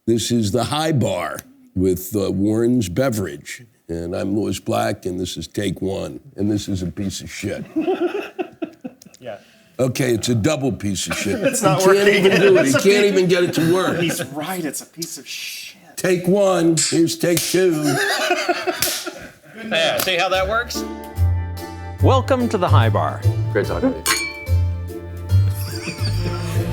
This is the High Bar with Warren's Beverage. And I'm Louis Black, and this is take one. And this is a piece of shit. Yeah. Okay, it's a double piece of shit. It's not You can't working. even do it. It's You a can't piece- even get it to work. He's right, it's a piece of shit. Take one. Here's take two. Yeah, see how that works? Welcome to the High Bar. Great talking to you.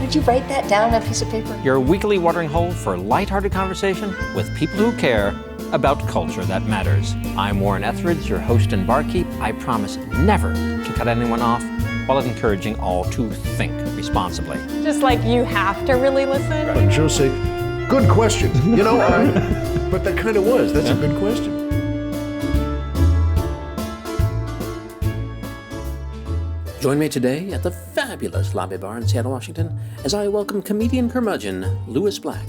Did you write that down on a piece of paper? Your weekly watering hole for lighthearted conversation with people who care about culture that matters. I'm Warren Etheridge, your host and barkeep. I promise never to cut anyone off while encouraging all to think responsibly. Just like you have to really listen. Jose, good question. You know, but that kind of was. That's a good question. Join me today at the fabulous Lobby Bar in Seattle, Washington, as I welcome comedian curmudgeon Louis Black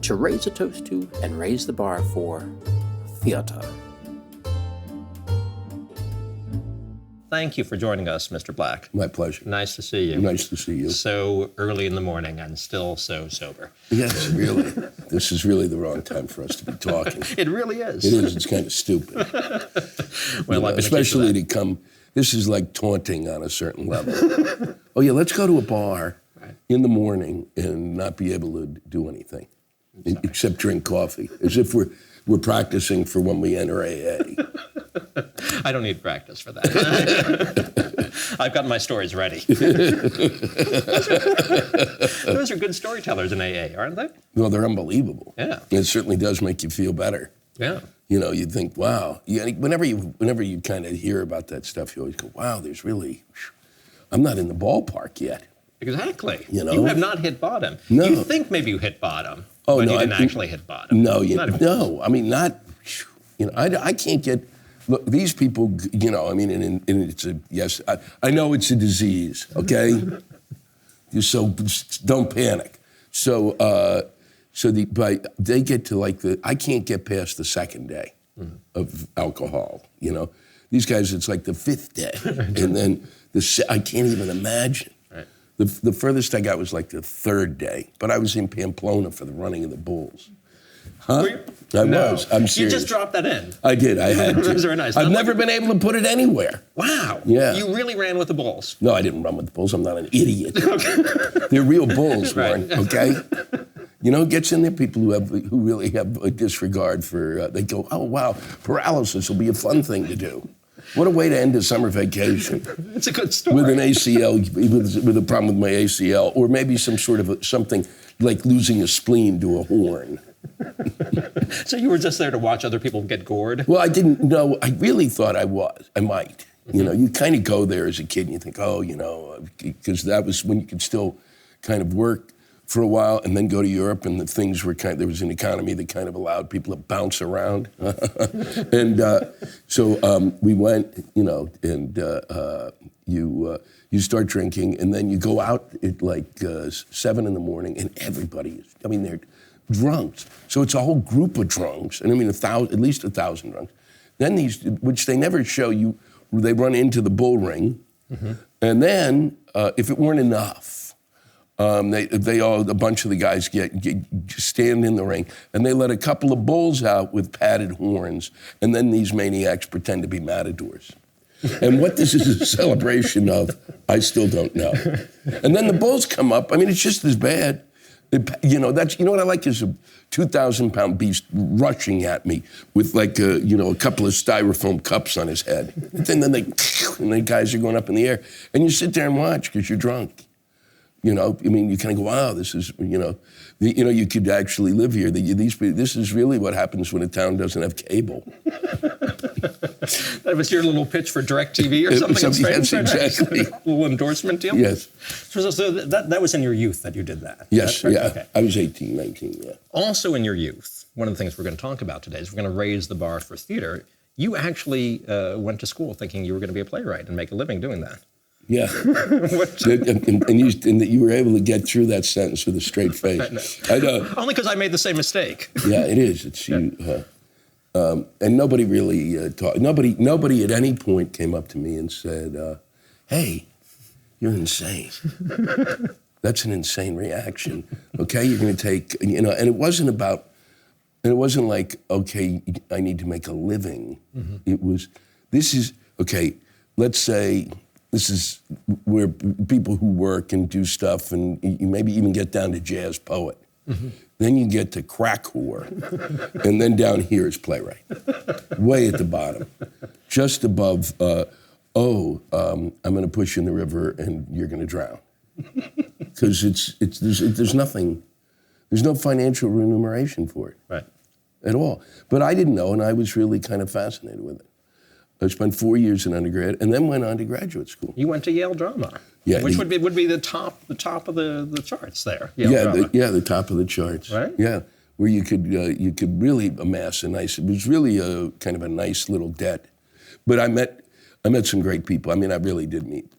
to raise a toast to and raise the bar for theater. Thank you for joining us, Mr. Black. My pleasure. Nice to see you. Nice to see you. So early in the morning and still so sober. Yes, really. This is really the wrong time for us to be talking. It really is. It is. It's kind of stupid. Well, I've been especially accused to come. This is like taunting on a certain level. Oh yeah, let's go to a bar in the morning and not be able to do anything except drink coffee, as if we're practicing for when we enter AA. I don't need practice for that. I've got my stories ready. Those are good storytellers in AA, aren't they? Well, they're unbelievable. Yeah. It certainly does make you feel better. Yeah. You know, you think, wow. Whenever you kind of hear about that stuff, you always go, wow, I'm not in the ballpark yet. Exactly. You know? You have not hit bottom. No. You think maybe you hit bottom, Oh, but no, you didn't I- actually hit bottom. No, Not I mean, not, you know, I can't get, look, these people, you know, I mean, and it's a, yes, I know it's a disease, okay? So don't panic. They get to I can't get past the second day of alcohol, you know? These guys, it's like the fifth day. And then I can't even imagine. Right. The furthest I got was like the third day, but I was in Pamplona for the running of the bulls. Huh? Were you? I No. was. I'm You serious. just dropped that in. I did. I had to. It was very nice. I've Not never like- been able to put it anywhere. Wow. Yeah. You really ran with the bulls. No, I didn't run with the bulls. I'm not an idiot. They're real bulls, Warren. Right. Okay. You know, it gets in there people who really have a disregard for. They go, oh wow, paralysis will be a fun thing to do. What a way to end a summer vacation. It's a good story. With an ACL, with a problem with my ACL, or maybe some sort of something like losing a spleen to a horn. So you were just there to watch other people get gored? Well, I didn't know. I really thought I might. You know, you kind of go there as a kid and you think, oh, you know, because that was when you could still kind of work for a while and then go to Europe, and the things were there was an economy that kind of allowed people to bounce around. And so we went, you know, and you start drinking, and then you go out at like 7 a.m, and everybody is, I mean, they're drunks. So it's a whole group of drunks, and I mean, at least 1,000 drunks. Then these, which they never show you, they run into the bull ring, and then if it weren't enough, a bunch of the guys stand in the ring, and they let a couple of bulls out with padded horns, and then these maniacs pretend to be matadors. And what this is a celebration of, I still don't know. And then the bulls come up. I mean, it's just as bad. You know what I like is a 2,000-pound beast rushing at me with like a couple of styrofoam cups on his head. And then the guys are going up in the air, and you sit there and watch because you're drunk. You know, I mean, you kind of go, wow, this is, you could actually live here. This is really what happens when a town doesn't have cable. That was your little pitch for DirecTV or something? Yes, exactly. A little endorsement deal? Yes. So that was in your youth that you did that? Yes, right? yeah. Okay. I was 18, 19, yeah. Also in your youth, one of the things we're going to talk about today is we're going to raise the bar for theater. You actually went to school thinking you were going to be a playwright and make a living doing that. Yeah. and you were able to get through that sentence with a straight face. I know. Only because I made the same mistake. Yeah, it is. It's you. And nobody really taught. Nobody at any point came up to me and said, "Hey, you're insane." That's an insane reaction. Okay, you're going to take, and it wasn't like, okay, I need to make a living. It was, okay, let's say this is where people who work and do stuff and you maybe even get down to jazz poet. Then you get to crack whore. And then down here is playwright. Way at the bottom. Just above, I'm going to push you in the river and you're going to drown. Because there's nothing, there's no financial remuneration for it. Right. At all. But I didn't know, and I was really kind of fascinated with it. I spent 4 years in undergrad and then went on to graduate school. You went to Yale Drama, Yeah, which would be the top of the charts there. Yale Drama. The top of the charts. Right. Yeah, where you could really amass a nice. It was really a kind of a nice little debt. But I met some great people. I mean, I really did meet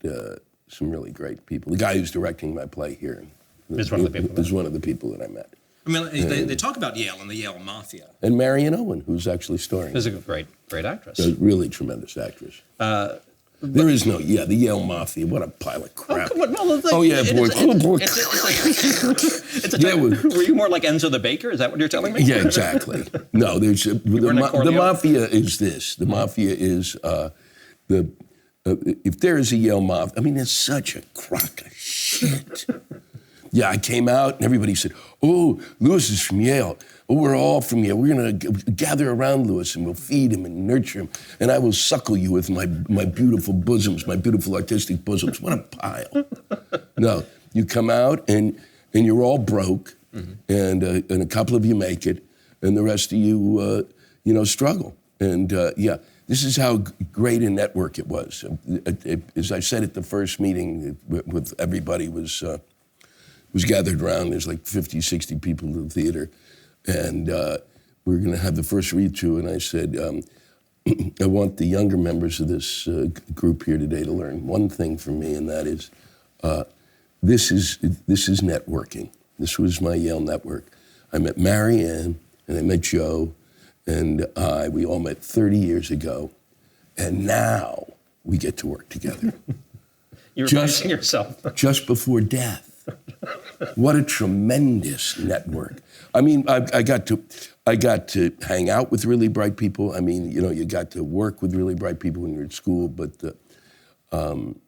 some really great people. The guy who's directing my play here is one of the people. Is one of the people that I met. I mean, they talk about Yale and the Yale Mafia. And Marion Owen, who's actually starring. Is a great actress. A really tremendous actress. There is no, the Yale Mafia. What a pile of crap. Boy. Were you more like Enzo the Baker? Is that what you're telling me? Yeah, exactly. No, the Mafia is this. The Mafia is if there is a Yale Mafia, I mean, it's such a crock of shit. Yeah, I came out and everybody said, "Oh, Lewis is from Yale. Oh, we're all from Yale. We're going to gather around Lewis and we'll feed him and nurture him. And I will suckle you with my beautiful bosoms, my beautiful artistic bosoms." What a pile. No, you come out and you're all broke, and a couple of you make it, and the rest of you, struggle. And this is how great a network it was. As I said at the first meeting with everybody was gathered around. There's like 50, 60 people in the theater. And we were going to have the first read-through, and I said, I want the younger members of this group here today to learn one thing from me, and that is, this is networking. This was my Yale network. I met Marianne, and I met Joe, and we all met 30 years ago, and now we get to work together. You're replacing yourself. Just before death. What a tremendous network. I mean, I got to hang out with really bright people. I mean, you got to work with really bright people when you're at school, but and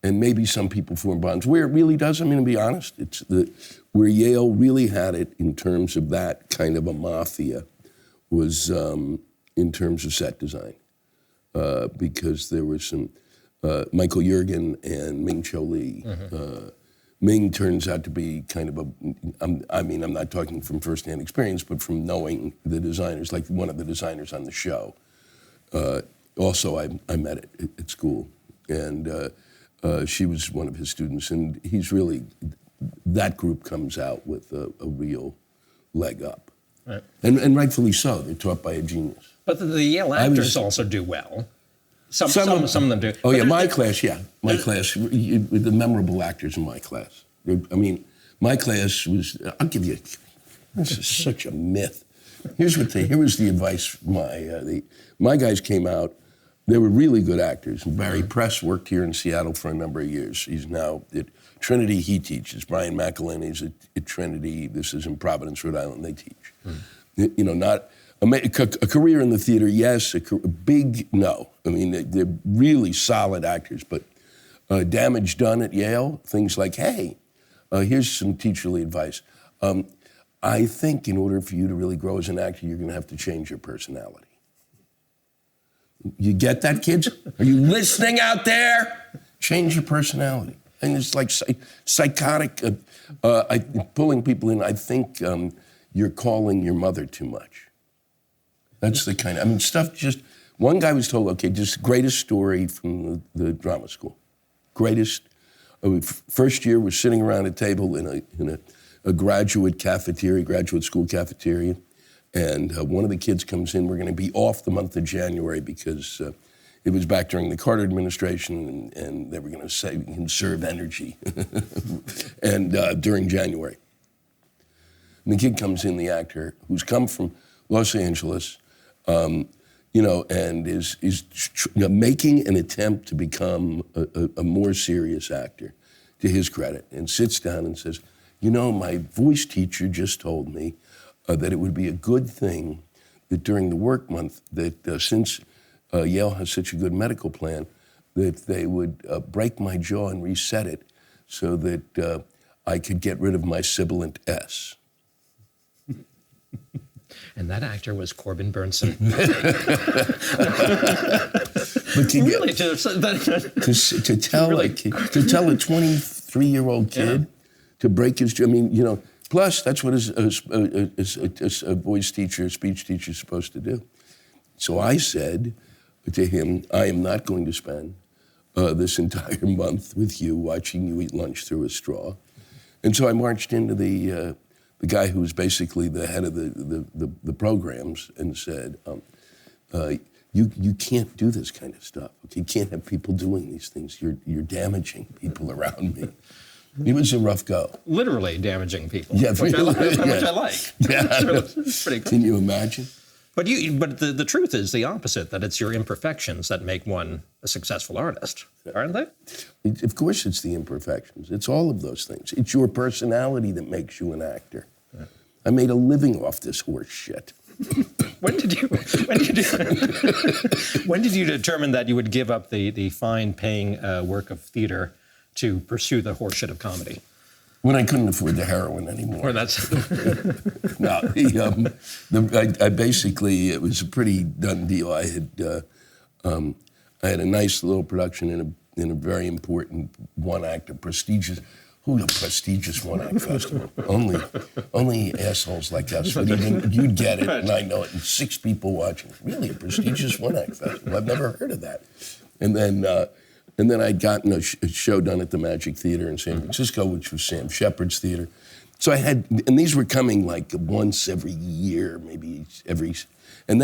maybe some people form bonds. Where it really does, I'm going to be honest, it's where Yale really had it in terms of that kind of a mafia was in terms of set design, because there was some Michael Jurgen and Ming Cho Lee. Ming turns out to be kind of I'm not talking from firsthand experience, but from knowing the designers, like one of the designers on the show. Also, I met at school, and she was one of his students, and he's really, that group comes out with a real leg up. Right. And rightfully so. They're taught by a genius. But the Yale actors also do well. Some of them do. Oh, yeah, my class, the memorable actors in my class. I mean, my class was, I'll give you, this is such a myth. Here was the advice my guys came out. They were really good actors. Barry Press worked here in Seattle for a number of years. He's now at Trinity, he teaches. Brian McElhenney's at Trinity. This is in Providence, Rhode Island, they teach. Not a career in the theater, yes. A big, no. I mean, they're really solid actors, but damage done at Yale, things like, hey, here's some teacherly advice. I think in order for you to really grow as an actor, you're going to have to change your personality. You get that, kids? Are you listening out there? Change your personality. And it's like psychotic, pulling people in. I think you're calling your mother too much. That's the kind of, stuff just, one guy was told, okay, just greatest story from the drama school. Greatest, first year we're sitting around a table in a graduate school cafeteria, and one of the kids comes in, we're going to be off the month of January because it was back during the Carter administration, and they were going to conserve energy and during January. And the kid comes in, the actor, who's come from Los Angeles, and is making an attempt to become a more serious actor, to his credit, and sits down and says, you know, my voice teacher just told me that it would be a good thing that during the work month, that since Yale has such a good medical plan, that they would break my jaw and reset it so that I could get rid of my sibilant S. And that actor was Corbin Burnson. But to, Really? to tell to tell a 23-year-old kid to break his jaw, I mean, you know, plus that's what a voice teacher, a speech teacher is supposed to do. So I said to him, I am not going to spend this entire month with you watching you eat lunch through a straw. And so I marched into the guy who was basically the head of the programs and said, you can't do this kind of stuff. Okay? You can't have people doing these things. You're damaging people around me. It was a rough go. Literally damaging people. Yeah, which I like. yeah. Which I like. Yeah, It's pretty cool. Can you imagine? But the truth is the opposite, that it's your imperfections that make one a successful artist, aren't they? Of course it's the imperfections. It's all of those things. It's your personality that makes you an actor. I made a living off this horse shit. When did you determine that you would give up the fine-paying work of theater to pursue the horseshit of comedy? When I couldn't afford the heroin anymore. Or that's No, I basically, it was a pretty done deal. I had a nice little production in a very important one-act, prestigious one-act festival. Only assholes like us would even, you'd get it, and I know it, and 6 people watching. Really, a prestigious one-act festival? I've never heard of that. And then I'd gotten a show done at the Magic Theater in San Francisco, which was Sam Shepard's theater. So I had, and these were coming like once every year, maybe and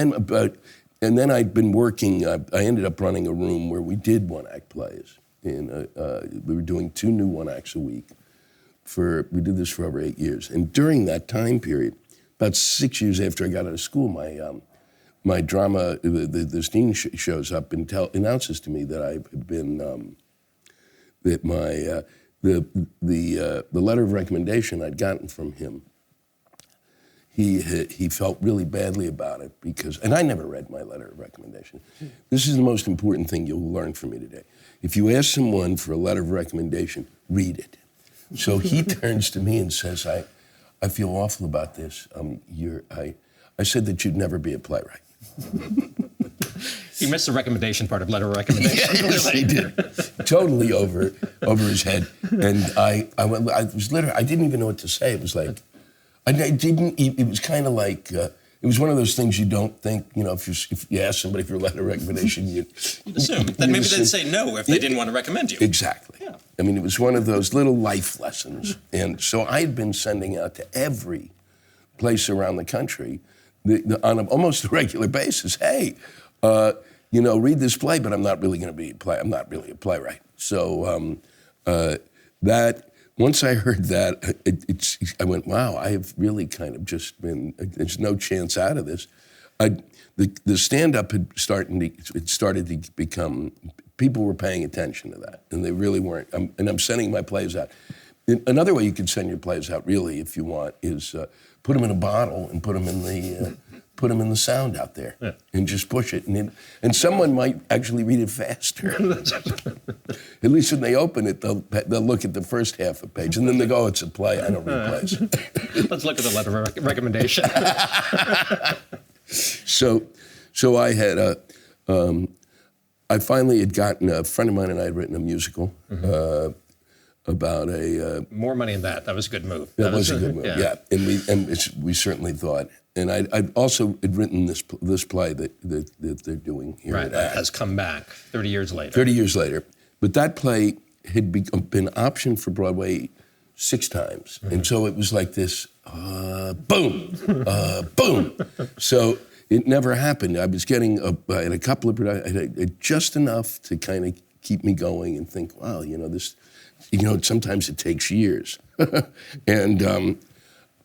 then I'd been working, I ended up running a room where we did one-act plays. We were doing 2 new one-acts a week. We did this for over 8 years. And during that time period, about 6 years after I got out of school, my drama, the dean shows up and announces to me that I've been, that my, the letter of recommendation I'd gotten from him, he felt really badly about it because, and I never read my letter of recommendation. This is the most important thing you'll learn from me today. If you ask someone for a letter of recommendation, read it. So he turns to me and says, I feel awful about this. I said that you'd never be a playwright. You missed the recommendation part of letter of recommendation. Yes, he did. Totally over his head. And I was literally, I didn't even know what to say. It was like, it was kind of like, it was one of those things you don't think, you know, if you ask somebody for a letter of recommendation, you'd assume. Then maybe they'd say no if they didn't want to recommend you. Exactly. Yeah. I mean, it was one of those little life lessons. And so I'd been sending out to every place around the country on almost a regular basis, hey, you know, read this play, but I'm not really going to be I'm not really a playwright. So once I heard that, I went, wow, I have really kind of just been, there's no chance out of this. The stand-up had started to become, people were paying attention to that, and they really weren't. And I'm sending my plays out. Another way you can send your plays out, really, if you want, is put them in a bottle and put them in the sound out there, and just push it, and someone might actually read it faster. At least when they open it, they'll look at the first half of the page, and then they go, "Oh, it's a play. I don't read plays." Let's look at the letter of recommendation. So I had I finally had gotten, a friend of mine and I had written a musical about a... More money than that. That was a good move. That was a good move, yeah. And we certainly thought. And I also had written this play that they're doing here. Right, that has come back 30 years later. 30 years later. But that play had been optioned for Broadway 6 times. And so it was like this, boom, boom. So it never happened. I was getting, I had a couple of, I had just enough to kind of keep me going and think, wow, you know, this, you know, sometimes it takes years. And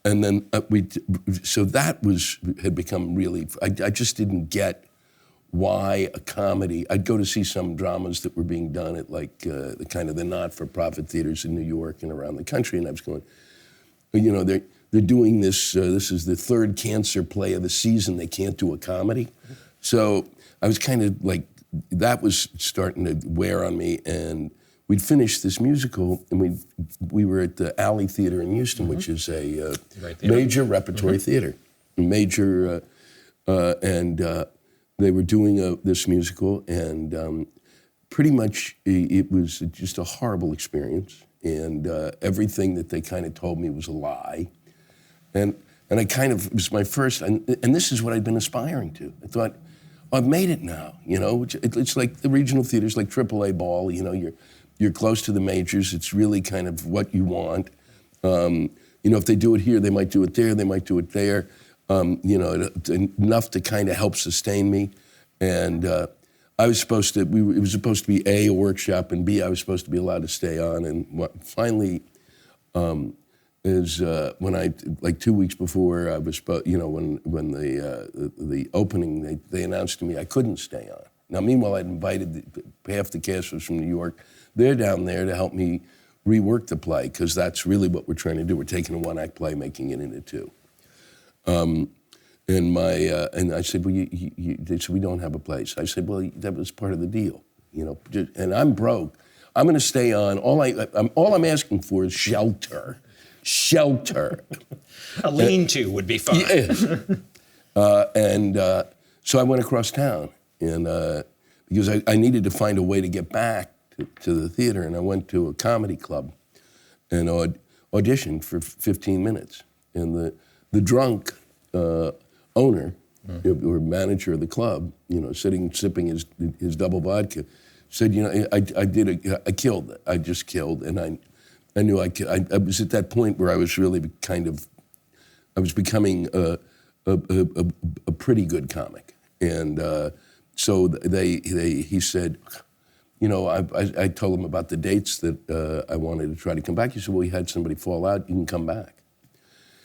then so that had become really, I just didn't get why a comedy. I'd go to see some dramas that were being done at like the kind of the not-for-profit theaters in New York and around the country, and I was going, you know, they're doing this. This is the third cancer play of the season. They can't do a comedy, so I was kind of like that was starting to wear on me. And we'd finished this musical, and we were at the Alley Theater in Houston, which is a major repertory theater, major, and they were doing this musical, and pretty much it was just a horrible experience, and everything that they kind of told me was a lie, and I kind of, it was my first, and this is what I'd been aspiring to. I thought, oh, I've made it now, you know. It's like the regional theaters, like AAA ball, you know, you're close to the majors. It's really kind of what you want. You know, if they do it here, they might do it there. They might do it there. You know, enough to kind of help sustain me. And I was supposed to. It was supposed to be A workshop, and B, I was supposed to be allowed to stay on. And finally, is when I like 2 weeks before I was, you know, when the opening, they announced to me I couldn't stay on. Now, meanwhile, I'd invited half the cast was from New York. They're down there to help me rework the play, because that's really what we're trying to do. We're taking a one-act play, making it into two. And I said, well, they said, we don't have a place. I said, well, that was part of the deal, you know. And I'm broke. I'm going to stay on. All I'm asking for is shelter. Shelter. A lean-to would be fine. Yeah. So I went across town, and because I needed to find a way to get back to the theater, and I went to a comedy club and auditioned for 15 minutes. And the drunk owner, or manager of the club, you know, sipping his double vodka, said, you know, I killed it. I just killed, and I knew I was at that point where I was really I was becoming a pretty good comic. And so he said, you know, I told him about the dates that I wanted to try to come back. He said, well, you had somebody fall out, you can come back.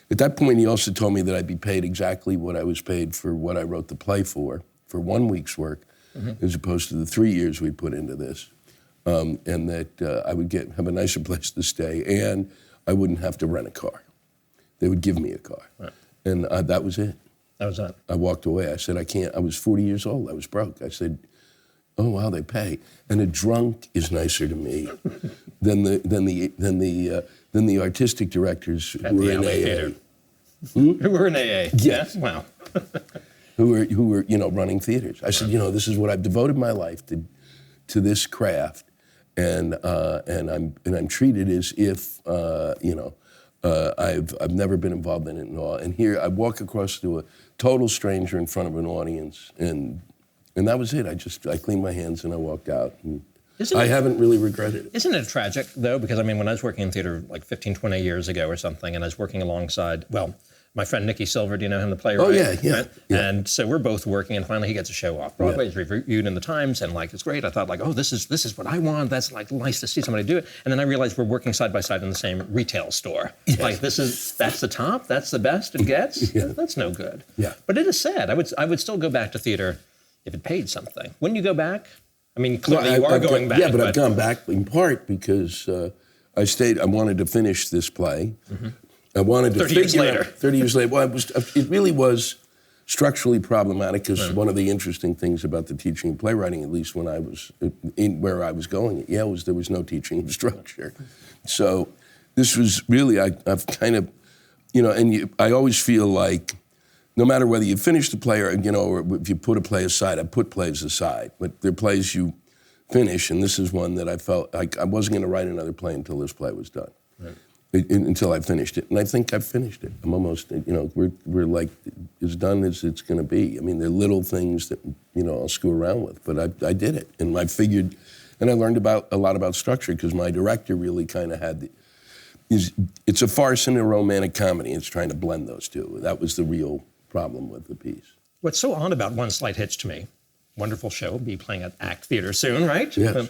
At that point, he also told me that I'd be paid exactly what I was paid for what I wrote the play for 1 week's work, as opposed to the 3 years we put into this. And that I would have a nicer place to stay, and I wouldn't have to rent a car. They would give me a car. Right. And that was it. That was it. I walked away. I said, I can't. I was 40 years old. I was broke. I said, oh, wow, they pay. And a drunk is nicer to me than the artistic directors who were in AA. Who were in AA? Yes. Wow. who were, you know, running theaters. I said, you know, this is what I've devoted my life to this craft, and I'm treated as if, you know, I've never been involved in it at all. And here I walk across to a total stranger in front of an audience, and that was it. I cleaned my hands and I walked out. And I haven't really regretted it. Isn't it tragic, though? Because, I mean, when I was working in theater like 15, 20 years ago or something, and I was working alongside, well, my friend Nicky Silver, do you know him, the playwright? Oh, yeah. Right? And so we're both working, and finally he gets a show off Broadway. It's reviewed in the Times, and like, it's great. I thought, like, oh, this is what I want. That's like nice to see somebody do it. And then I realized we're working side by side in the same retail store. Yes. Like, that's the top, that's the best it gets. Yeah. That's no good. Yeah. But it is sad. I would still go back to theater if it paid something. Wouldn't you go back? I mean, clearly you are going back. Yeah, but I've gone back in part because I wanted to finish this play. Mm-hmm. I wanted to 30 years later. 30 years later. Well, it really was structurally problematic, because one of the interesting things about the teaching of playwriting, at least when I was where I was going at Yale, was there was no teaching of structure. So this was really, I've kind of, you know, and I always feel like no matter whether you finish the play or, you know, or if you put a play aside, I put plays aside, but there are plays you finish, and this is one that I felt like I wasn't going to write another play until this play was done. Right. Until I finished it, and I think I've finished it. I'm almost, you know, we're like as done as it's going to be. I mean, there are little things that, you know, I'll screw around with, but I did it, and I figured, and I learned a lot about structure, because my director really kind of had it's a farce and a romantic comedy. It's trying to blend those two. That was the real problem with the piece. What's so odd about One Slight Hitch to me, wonderful show, be playing at ACT Theater soon, right? Yes.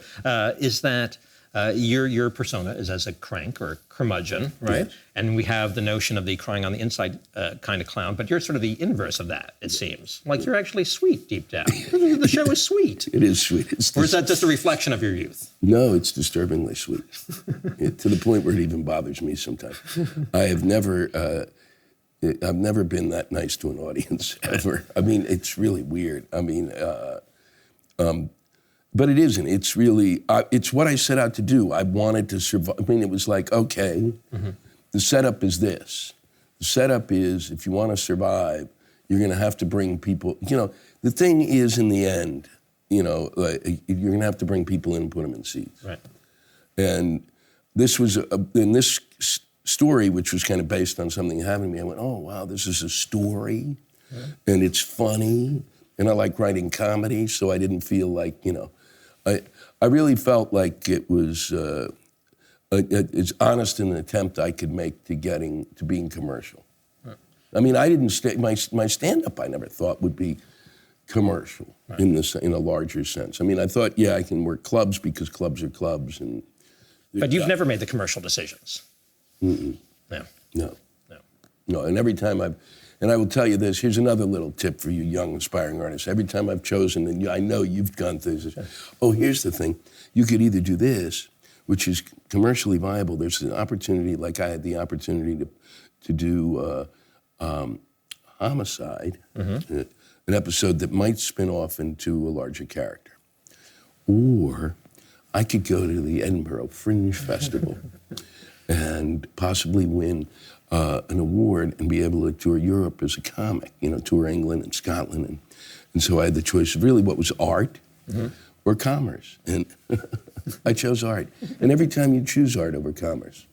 Is that Your persona is as a crank or curmudgeon, right? Yes. And we have the notion of the crying on the inside kind of clown, but you're sort of the inverse of that, it seems. Like you're actually sweet deep down. The show is sweet. It is sweet. Or is that just a reflection of your youth? No, it's disturbingly sweet. To the point where it even bothers me sometimes. I've never been that nice to an audience ever. I mean, it's really weird. I mean, but it isn't. It's really, it's what I set out to do. I wanted to survive. I mean, it was like, okay, the setup is this. The setup is, if you want to survive, you're going to have to bring people, the thing is, in the end, you're going to have to bring people in and put them in seats. Right. And this was, in this story, which was kind of based on something happening to me, I went, oh, wow, this is a story, and it's funny, and I like writing comedy, so I didn't feel like, I really felt like it was as honest an attempt I could make to being commercial. Right. I mean, I didn't my stand-up I never thought would be commercial in a larger sense. I mean, I thought, yeah, I can work clubs because clubs are clubs, and but you've never made the commercial decisions. Mm-mm. No. No, and every time and I will tell you this, here's another little tip for you young aspiring artists. Every time I've chosen, and I know you've gone through this, here's the thing. You could either do this, which is commercially viable. There's an opportunity, like I had the opportunity to do Homicide, an episode that might spin off into a larger character. Or I could go to the Edinburgh Fringe Festival and possibly win an award and be able to tour Europe as a comic, tour England and Scotland. And so I had the choice of really what was art or commerce. And I chose art. And every time you choose art over commerce,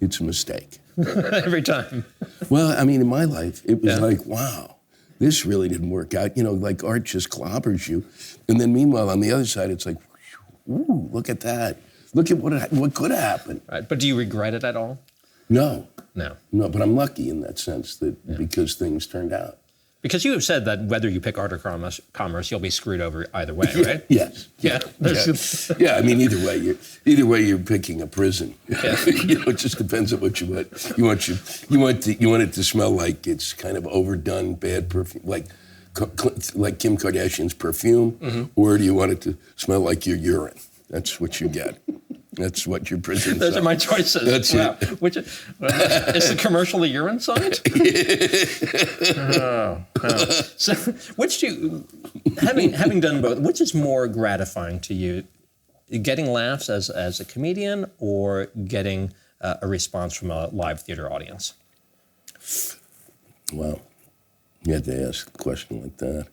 it's a mistake. Every time. Well, I mean, in my life, it was like, wow, this really didn't work out. Like art just clobbers you. And then meanwhile, on the other side, it's like, ooh, look at that. Look at what could happen. Right. But do you regret it at all? No. No, but I'm lucky in that sense because things turned out. Because you have said that whether you pick art or commerce, you'll be scred over either way, right? Yes. Yeah. I mean, either way, you're picking a prison. Yeah. It just depends on what you want. You want it to smell like it's kind of overdone, bad perfume, like Kim Kardashian's perfume, or do you want it to smell like your urine? That's what you get. That's what your prison. Those are my choices. That's it. Which is the commercial the urine side? So, which do you, having done both, which is more gratifying to you, getting laughs as a comedian or getting a response from a live theater audience? Wow, you had to ask a question like that.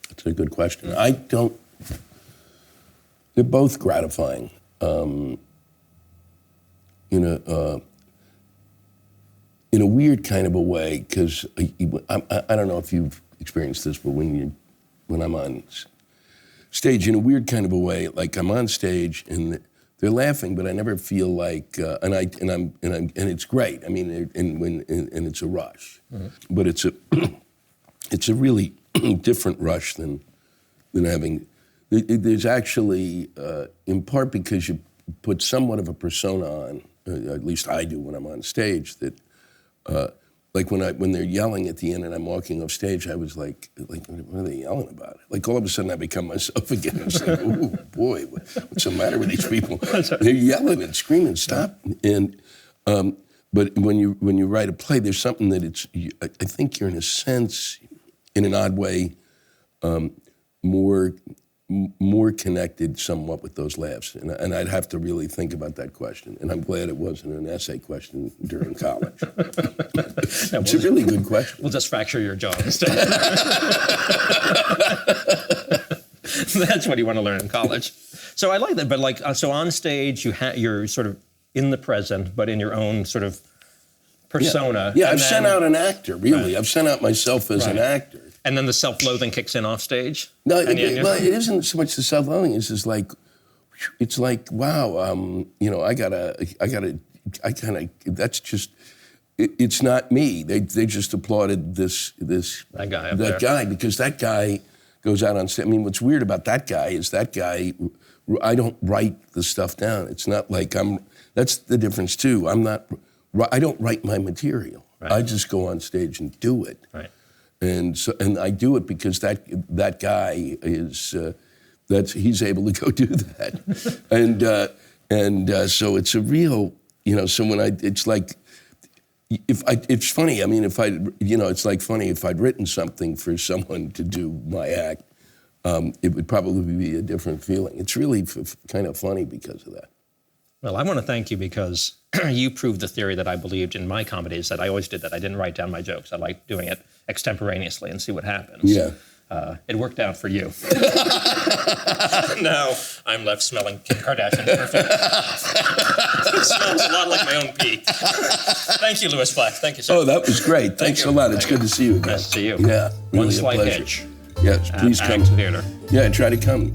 That's a good question. They're both gratifying. In a weird kind of a way, because I don't know if you've experienced this, but when I'm on stage, in a weird kind of a way, like I'm on stage and they're laughing, but I never feel like, and it's great. I mean, and it's a rush, but it's a really different rush than having. There's actually, in part because you put somewhat of a persona on, at least I do when I'm on stage, that like when they're yelling at the end and I'm walking off stage, I was like, what are they yelling about? Like all of a sudden I become myself again. I was like, oh boy, what's the matter with these people? They're yelling and screaming, stop. And but when you write a play, there's something that I think you're in a sense, in an odd way, more connected somewhat with those laughs. And I'd have to really think about that question. And I'm glad it wasn't an essay question during college. It's a really good question. We'll just fracture your jaw instead. That's what you want to learn in college. So I like that. But so on stage, you're sort of in the present, but in your own sort of persona. Yeah, I've sent out an actor, really. Right. I've sent out myself as an actor. And then the self-loathing kicks in off stage? No, it isn't so much the self-loathing. It's just like, wow, that's just, it's not me. They just applauded that guy because that guy goes out on stage. I mean, what's weird about that guy is that guy I don't write the stuff down. It's not like that's the difference too. I don't write my material. Right. I just go on stage and do it. Right. And I do it because that guy is he's able to go do that, and so it's a real, So it's like, it's funny. I mean, it's like funny if I'd written something for someone to do my act, it would probably be a different feeling. It's really kind of funny because of that. Well, I want to thank you because you proved the theory that I believed in my comedies, that I always did that. I didn't write down my jokes. I liked doing it extemporaneously and see what happens. Yeah. It worked out for you. Now I'm left smelling Kim Kardashian perfume. It smells a lot like my own pee. Thank you, Louis Black. Thank you, sir. Oh, that was great. Thanks a lot. It's good to see you again. Nice to see you. Yeah, really One a slight pleasure. hitch. Yes, please come. Act Theater. Yeah, try to come.